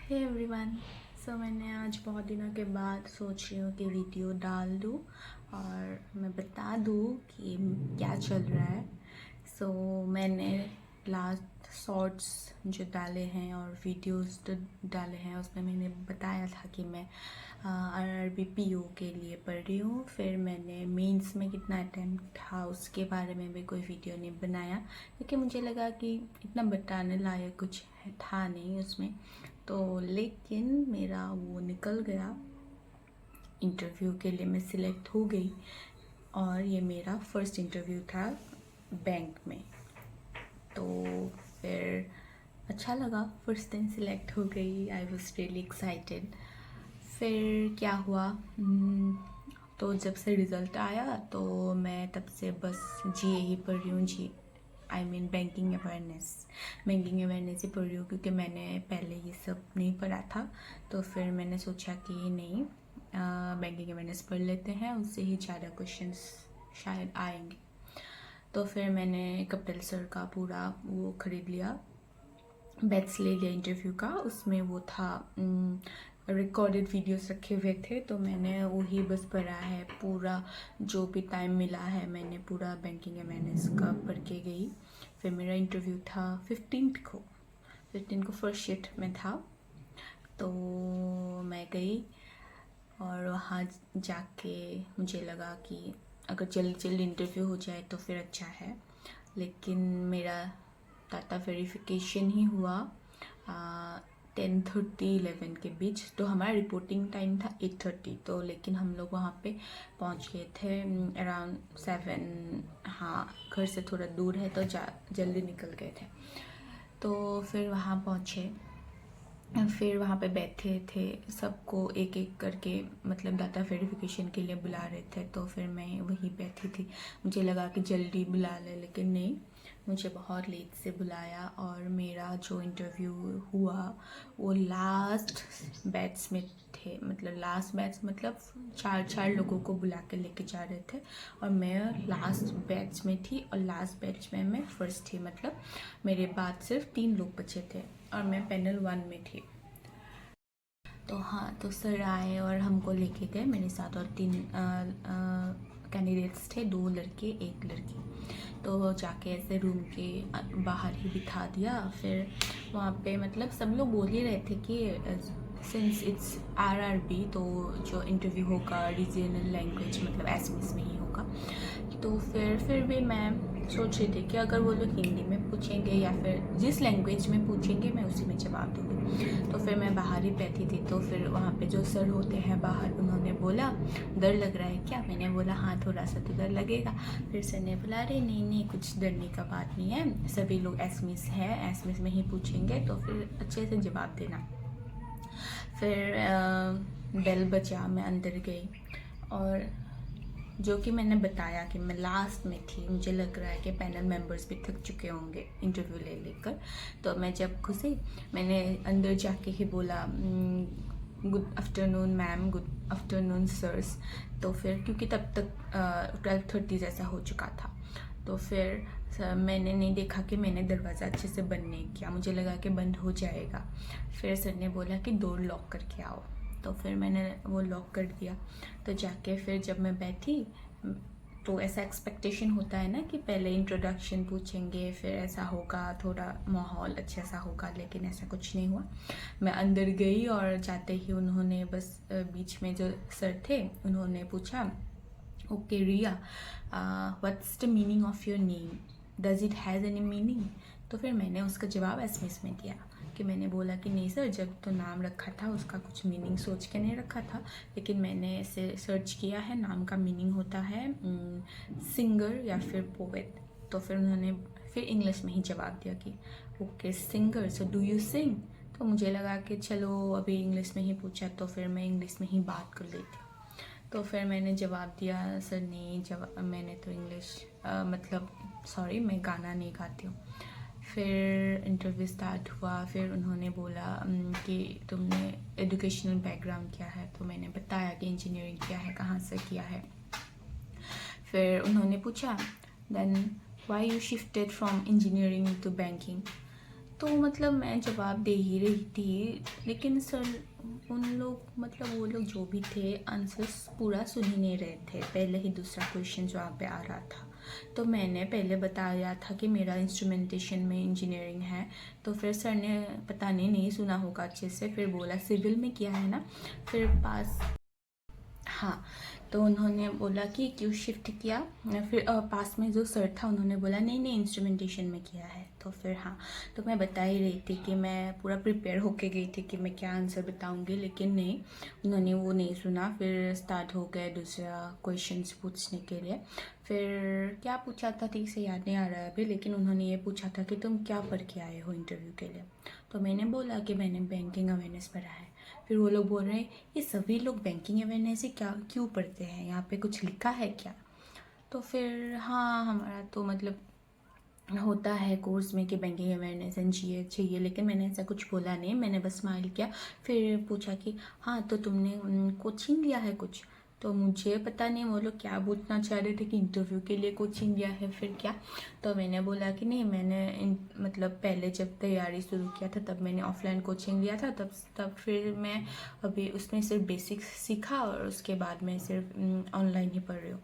Hey everyone. मैंने आज बहुत दिनों के बाद सोच रही हूँ कि वीडियो डाल दूँ और मैं बता दूँ कि क्या चल रहा है। मैंने लास्ट शॉर्ट्स जो डाले हैं और वीडियोस जो डाले हैं उसमें मैंने बताया था कि मैं आरआरबी पीओ के लिए पढ़ रही हूँ। फिर मैंने मेंस में कितना अटैम्प्ट था उसके बारे में भी कोई वीडियो नहीं बनाया क्योंकि मुझे लगा कि इतना बताने लायक कुछ था नहीं उसमें। लेकिन मेरा वो निकल गया, इंटरव्यू के लिए मैं सिलेक्ट हो गई और ये मेरा फर्स्ट इंटरव्यू था बैंक में। तो फिर अच्छा लगा, फर्स्ट दिन सिलेक्ट हो गई। I was really excited. फिर क्या हुआ, तो जब से रिज़ल्ट आया तो मैं तब से बस जीए ही पढ़ रही हूँ। जी आई मीन बैंकिंग अवेयरनेस ही पढ़ रही हूँ क्योंकि मैंने पहले ये सब नहीं पढ़ा था। तो फिर मैंने सोचा कि नहीं, बैंकिंग अवेयरनेस पढ़ लेते हैं, उससे ही ज़्यादा क्वेश्चंस शायद आएंगे। तो फिर मैंने कपिल सर का पूरा वो ख़रीद लिया, बैच ले लिया इंटरव्यू का। उसमें वो था, रिकॉर्डेड वीडियोस रखे हुए थे, तो मैंने वही बस पढ़ा है। पूरा जो भी टाइम मिला है मैंने पूरा बैंकिंग अवेयरनेस का पढ़ के गई। फिर मेरा इंटरव्यू था 15 को फर्स्ट शिफ्ट में था। तो मैं गई और वहाँ जाके मुझे लगा कि अगर जल्दी जल्दी इंटरव्यू हो जाए तो फिर अच्छा है। लेकिन मेरा डाटा वेरिफिकेशन ही हुआ 10:30-11 के बीच। तो हमारा रिपोर्टिंग टाइम था 8:30। तो लेकिन हम लोग वहाँ पे पहुँच गए थे अराउंड 7। हाँ, घर से थोड़ा दूर है तो जल्दी निकल गए थे। तो फिर वहाँ पहुँचे, फिर वहाँ पे बैठे थे, सबको एक एक करके मतलब डाटा वेरिफिकेशन के लिए बुला रहे थे। तो फिर मैं वहीं बैठी थी, मुझे लगा कि जल्दी बुला ले, लेकिन नहीं, मुझे बहुत लेट से बुलाया। और मेरा जो इंटरव्यू हुआ वो लास्ट बैच में थे, मतलब लास्ट बैच मतलब चार लोगों को बुला के लेके जा रहे थे और मैं लास्ट बैच में थी। और लास्ट बैच में मैं फर्स्ट थी, मतलब मेरे बाद सिर्फ 3 लोग बचे थे और मैं पैनल 1 में थी। तो हाँ, तो सर आए और हमको लेके गए, मेरे साथ और 3 कैंडिडेट्स थे, 2 लड़के 1 लड़की। तो जाके ऐसे रूम के बाहर ही बिठा दिया। फिर वहाँ पे मतलब सब लोग बोल ही रहे थे कि सिंस इट्स आरआरबी तो जो इंटरव्यू होगा रीजनल लैंग्वेज मतलब एसएमएस में ही होगा। तो फिर भी मैं सोच रही थी कि अगर वो लोग हिंदी में पूछेंगे या फिर जिस लैंग्वेज में पूछेंगे मैं उसी में जवाब दूँगी। तो फिर मैं बाहर ही बैठी थी। तो फिर वहाँ पे जो सर होते हैं बाहर, उन्होंने बोला डर लग रहा है क्या? मैंने बोला हाँ, थोड़ा सा तो डर लगेगा। फिर सर ने बोला अरे नहीं नहीं, कुछ डरने का बात नहीं है, सभी लोग एसएमएस है, एसएमएस में ही पूछेंगे, तो फिर अच्छे से जवाब देना। फिर बेल बजा, मैं अंदर गई और जो कि मैंने बताया कि मैं लास्ट में थी, मुझे लग रहा है कि पैनल मेंबर्स भी थक चुके होंगे इंटरव्यू ले लेकर। तो मैं जब घुसी, मैंने अंदर जाके ही बोला good afternoon ma'am, good afternoon sirs. तो फिर क्योंकि तब तक 12:30 जैसा हो चुका था, तो फिर मैंने नहीं देखा कि मैंने दरवाज़ा अच्छे से बंद नहीं किया, मुझे लगा कि बंद हो जाएगा। फिर सर ने बोला कि डोर लॉक करके आओ, तो फिर मैंने वो लॉक कर दिया। तो जाके फिर जब मैं बैठी तो ऐसा एक्सपेक्टेशन होता है ना कि पहले इंट्रोडक्शन पूछेंगे, फिर ऐसा होगा, थोड़ा माहौल अच्छा सा होगा, लेकिन ऐसा कुछ नहीं हुआ। मैं अंदर गई और जाते ही उन्होंने बस बीच में जो सर थे उन्होंने पूछा okay Riya, what's the meaning of your name, does it has any meaning? तो फिर मैंने उसका जवाब एसएमएस में दिया कि मैंने बोला कि नहीं सर, जब तो नाम रखा था उसका कुछ मीनिंग सोच के नहीं रखा था, लेकिन मैंने ऐसे सर्च किया है, नाम का मीनिंग होता है सिंगर या फिर पोएट। तो फिर उन्होंने फिर इंग्लिश में ही जवाब दिया कि okay singer, so do you sing? तो मुझे लगा कि चलो अभी इंग्लिश में ही पूछा तो फिर मैं इंग्लिश में ही बात कर लेती। तो फिर मैंने जवाब दिया सर नहीं, जवाब मैंने तो इंग्लिश मतलब सॉरी, मैं गाना नहीं गाती हूँ। फिर इंटरव्यू स्टार्ट हुआ। फिर उन्होंने बोला कि तुमने एजुकेशनल बैकग्राउंड क्या है? तो मैंने बताया कि इंजीनियरिंग किया है, कहाँ से किया है। फिर उन्होंने पूछा then why you shifted from engineering to banking? तो तो मतलब मैं जवाब दे ही रही थी, लेकिन सर उन लोग मतलब वो लोग जो भी थे आंसर्स पूरा सुन ही नहीं रहे थे। पहले ही दूसरा क्वेश्चन जो आप पे आ रहा था, तो मैंने पहले बताया था कि मेरा इंस्ट्रूमेंटेशन में इंजीनियरिंग है। तो फिर सर ने पता नहीं सुना होगा अच्छे से, फिर बोला सिविल में किया है ना। फिर पास, हाँ, तो उन्होंने बोला कि क्यों शिफ्ट किया। फिर पास में जो सर था उन्होंने बोला नहीं इंस्ट्रूमेंटेशन में किया है। तो फिर हाँ, तो मैं बता ही रही थी कि मैं पूरा प्रिपेयर होके गई थी कि मैं क्या आंसर बताऊंगी, लेकिन नहीं, उन्होंने वो नहीं सुना। फिर स्टार्ट हो गए दूसरा क्वेश्चंस पूछने के लिए। फिर क्या पूछा था ठीक से याद नहीं आ रहा है अभी, लेकिन उन्होंने ये पूछा था कि तुम क्या पढ़ के आए हो इंटरव्यू के लिए। तो मैंने बोला कि मैंने बैंकिंग अवेयरनेस पढ़ा है। फिर वो लोग बोल रहे हैं ये सभी लोग बैंकिंग अवेयरनेस ही क्या क्यों पढ़ते हैं, यहाँ पे कुछ लिखा है क्या। तो फिर हाँ, हमारा तो मतलब होता है कोर्स में कि बैंकिंग अवेयरनेस एंड जीए चाहिए, लेकिन मैंने ऐसा कुछ बोला नहीं, मैंने बस स्माइल किया। फिर पूछा कि हाँ तो तुमने कोचिंग लिया है कुछ। तो मुझे पता नहीं वो लोग क्या पूछना चाह रहे थे कि इंटरव्यू के लिए कोचिंग लिया है फिर क्या। तो मैंने बोला कि नहीं, मैंने मतलब पहले जब तैयारी शुरू किया था तब मैंने ऑफलाइन कोचिंग लिया था, तब फिर मैं अभी उसमें सिर्फ बेसिक्स सीखा और उसके बाद मैं सिर्फ ऑनलाइन ही पढ़ रही हूँ।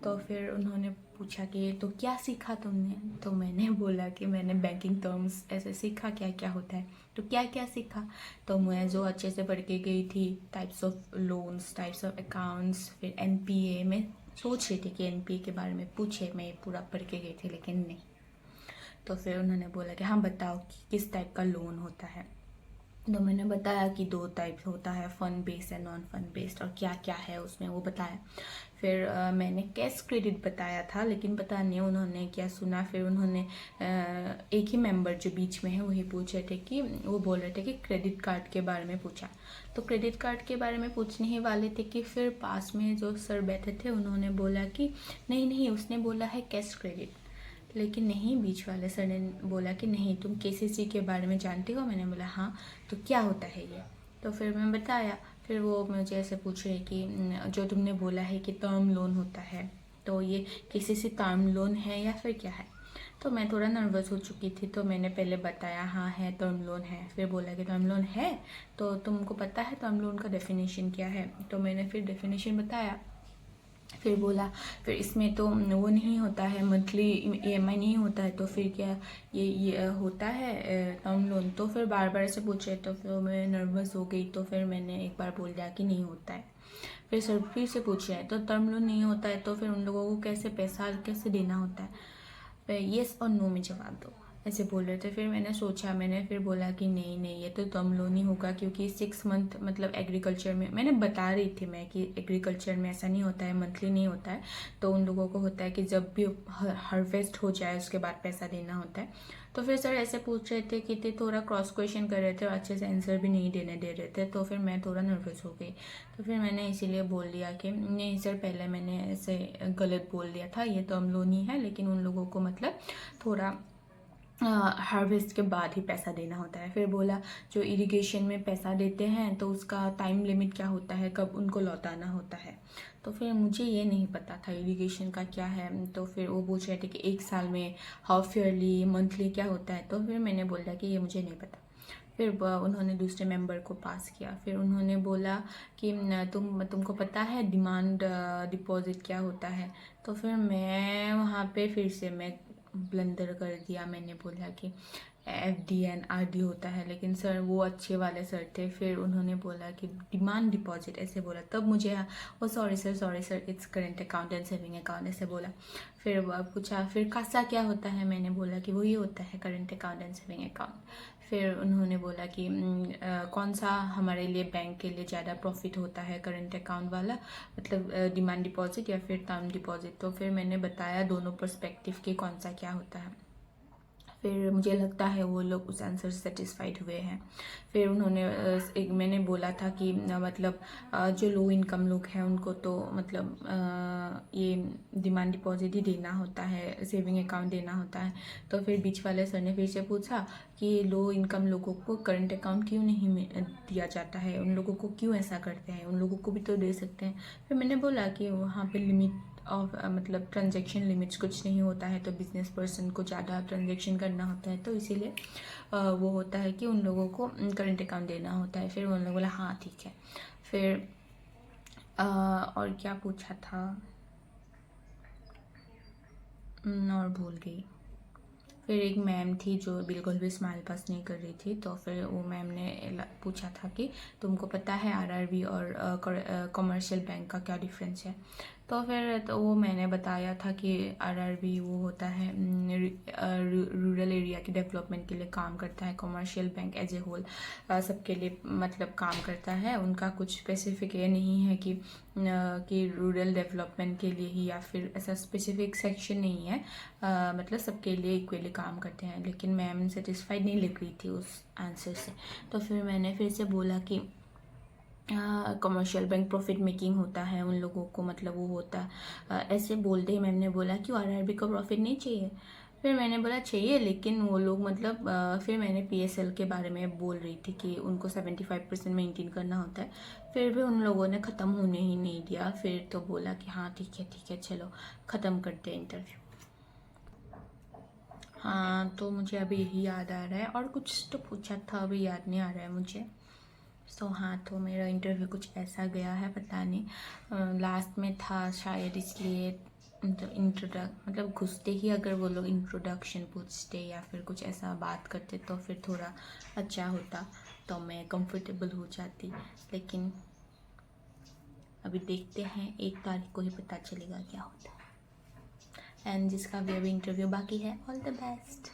तो फिर उन्होंने पूछा कि तो क्या सीखा तुमने। तो मैंने बोला कि मैंने बैंकिंग टर्म्स ऐसे सीखा क्या क्या होता है। तो क्या क्या सीखा, तो मैं जो अच्छे से पढ़ के गई थी, types of loans, types of accounts, फिर एनपीए। मैं सोच रही थी कि एनपीए के बारे में पूछे, मैं पूरा पढ़ के गई थी, लेकिन नहीं। तो फिर उन्होंने बोला कि हाँ बताओ कि किस टाइप का लोन होता है। तो मैंने बताया कि 2 टाइप होता है, fund based and non fund based, और क्या क्या है उसमें वो बताया। फिर मैंने कैश क्रेडिट बताया था, लेकिन पता नहीं उन्होंने क्या सुना। फिर उन्होंने एक ही मेंबर जो बीच में है वही पूछ रहे थे कि वो बोल रहे थे कि क्रेडिट कार्ड के बारे में पूछा। तो क्रेडिट कार्ड के बारे में पूछने ही वाले थे कि फिर पास में जो सर बैठे थे उन्होंने बोला कि नहीं उसने बोला है कैश क्रेडिट, लेकिन नहीं, बीच वाले सर ने बोला कि नहीं तुम केसीसी के बारे में जानते हो। मैंने बोला हाँ, तो क्या होता है ये। तो फिर मैं बताया। फिर वो मुझे ऐसे पूछ रहे कि जो तुमने बोला है कि टर्म लोन होता है, तो ये केसीसी टर्म लोन है या फिर क्या है। तो मैं थोड़ा नर्वस हो चुकी थी, तो मैंने पहले बताया हाँ है, टर्म लोन है। फिर बोला कि टर्म लोन है तो तुमको पता है टर्म लोन का डेफिनेशन क्या है। तो मैंने फिर डेफिनेशन बताया। फिर बोला फिर इसमें तो वो नहीं होता है, मंथली ईएमआई नहीं होता है, तो फिर क्या ये होता है टर्म लोन। तो फिर बार बार ऐसे पूछे, तो फिर मैं नर्वस हो गई। तो फिर मैंने एक बार बोल दिया कि नहीं होता है। फिर सर फिर से पूछ रहे हैं तो टर्म लोन नहीं होता है तो फिर उन लोगों को कैसे पैसा कैसे देना होता है, फिर येस और नो में जवाब दो, ऐसे बोल रहे थे। फिर मैंने सोचा, मैंने फिर बोला कि नहीं ये तो टर्म लोन ही होगा, क्योंकि 6 मंथ मतलब एग्रीकल्चर में मैंने बता रही थी मैं कि एग्रीकल्चर में ऐसा नहीं होता है, मंथली नहीं होता है। तो उन लोगों को होता है कि जब भी हार्वेस्ट हो जाए उसके बाद पैसा देना होता है। तो फिर सर ऐसे पूछ रहे थे कि ते थोड़ा क्रॉस क्वेश्चन कर रहे थे और अच्छे से आंसर भी नहीं देने दे रहे थे। तो फिर मैं थोड़ा नर्वस हो गई। तो फिर मैंने इसीलिए बोल दिया कि नहीं सर, पहले मैंने ऐसे गलत बोल दिया था, ये टर्म लोन ही है, लेकिन उन लोगों को मतलब थोड़ा हार्वेस्ट के बाद ही पैसा देना होता है। फिर बोला जो इरिगेशन में पैसा देते हैं तो उसका टाइम लिमिट क्या होता है, कब उनको लौटाना होता है। तो फिर मुझे ये नहीं पता था इरिगेशन का क्या है। तो फिर वो पूछ रहे थे कि 1 साल में हाफ ईयरली मंथली क्या होता है। तो फिर मैंने बोला कि ये मुझे नहीं पता। फिर उन्होंने दूसरे मेंबर को पास किया। फिर उन्होंने बोला कि तुमको पता है डिमांड डिपॉजिट क्या होता है। तो फिर मैं वहाँ पे फिर से मैं ब्लंडर कर दिया, मैंने बोला कि एफडी एंड आरडी होता है, लेकिन सर वो अच्छे वाले सर थे। फिर उन्होंने बोला कि डिमांड डिपॉजिट ऐसे बोला, तब मुझे oh sorry sir it's current account and saving account ऐसे बोला। फिर पूछा फिर कासा क्या होता है, मैंने बोला कि वही होता है current account and saving account. फिर उन्होंने बोला कि कौन सा हमारे लिए बैंक के लिए ज़्यादा प्रॉफिट होता है, करेंट अकाउंट वाला मतलब डिमांड डिपॉजिट या फिर टर्म डिपॉजिट। तो फिर मैंने बताया दोनों पर्सपेक्टिव के कौन सा क्या होता है। फिर मुझे लगता है वो लोग उस आंसर से सेटिस्फाइड हुए हैं। फिर उन्होंने एक मैंने बोला था कि मतलब जो लो इनकम लोग हैं उनको तो मतलब ये डिमांड डिपॉजिट ही देना होता है, सेविंग अकाउंट देना होता है। तो फिर बीच वाले सर ने फिर से पूछा कि लो इनकम लोगों को करंट अकाउंट क्यों नहीं दिया जाता है, उन लोगों को क्यों ऐसा करते हैं, उन लोगों को भी तो दे सकते हैं। फिर मैंने बोला कि वहाँ पे लिमिट ऑफ मतलब ट्रांजैक्शन लिमिट्स कुछ नहीं होता है, तो बिजनेस पर्सन को ज़्यादा ट्रांजैक्शन करना होता है, तो इसीलिए वो होता है कि उन लोगों को करंट अकाउंट देना होता है। फिर उन लोगों बोला हाँ ठीक है। फिर और क्या पूछा था और भूल गई। फिर एक मैम थी जो बिल्कुल भी स्माइल पास नहीं कर रही थी, तो फिर वो मैम ने पूछा था कि तुमको पता है आरआरबी और कमर्शियल बैंक का क्या डिफरेंस है। तो फिर तो वो मैंने बताया था कि आरआरबी वो होता है रूरल एरिया के डेवलपमेंट के लिए काम करता है, commercial bank as a whole सबके लिए मतलब काम करता है। उनका कुछ स्पेसिफिक ये नहीं है कि रूरल डेवलपमेंट के लिए ही, या फिर ऐसा स्पेसिफिक सेक्शन नहीं है, मतलब सबके लिए इक्वली काम करते हैं। लेकिन मैम सेटिस्फाइड नहीं लग रही थी उस आंसर से, तो फिर मैंने फिर से बोला कि कमर्शियल बैंक प्रॉफिट मेकिंग होता है उन लोगों को, मतलब वो होता ऐसे बोलते ही मैम ने बोला कि आरआरबी को प्रॉफिट नहीं चाहिए। फिर मैंने बोला चाहिए, लेकिन वो लोग मतलब फिर मैंने पीएसएल के बारे में बोल रही थी कि उनको 75% मेंटेन करना होता है। फिर भी उन लोगों ने ख़त्म होने ही नहीं दिया। फिर तो बोला कि हाँ ठीक है चलो ख़त्म करते हैं इंटरव्यू। हाँ, तो मुझे अभी यही याद आ रहा है, और कुछ तो पूछा था अभी याद नहीं आ रहा है मुझे। तो हाँ, तो मेरा इंटरव्यू कुछ ऐसा गया है, पता नहीं लास्ट में था शायद, इसलिए मतलब घुसते ही अगर वो लोग इंट्रोडक्शन पूछते या फिर कुछ ऐसा बात करते तो फिर थोड़ा अच्छा होता, तो मैं कंफर्टेबल हो जाती। लेकिन अभी देखते हैं, 1 तारीख को ही पता चलेगा क्या होता है। एंड जिसका भी अभी इंटरव्यू बाकी है, ऑल द बेस्ट।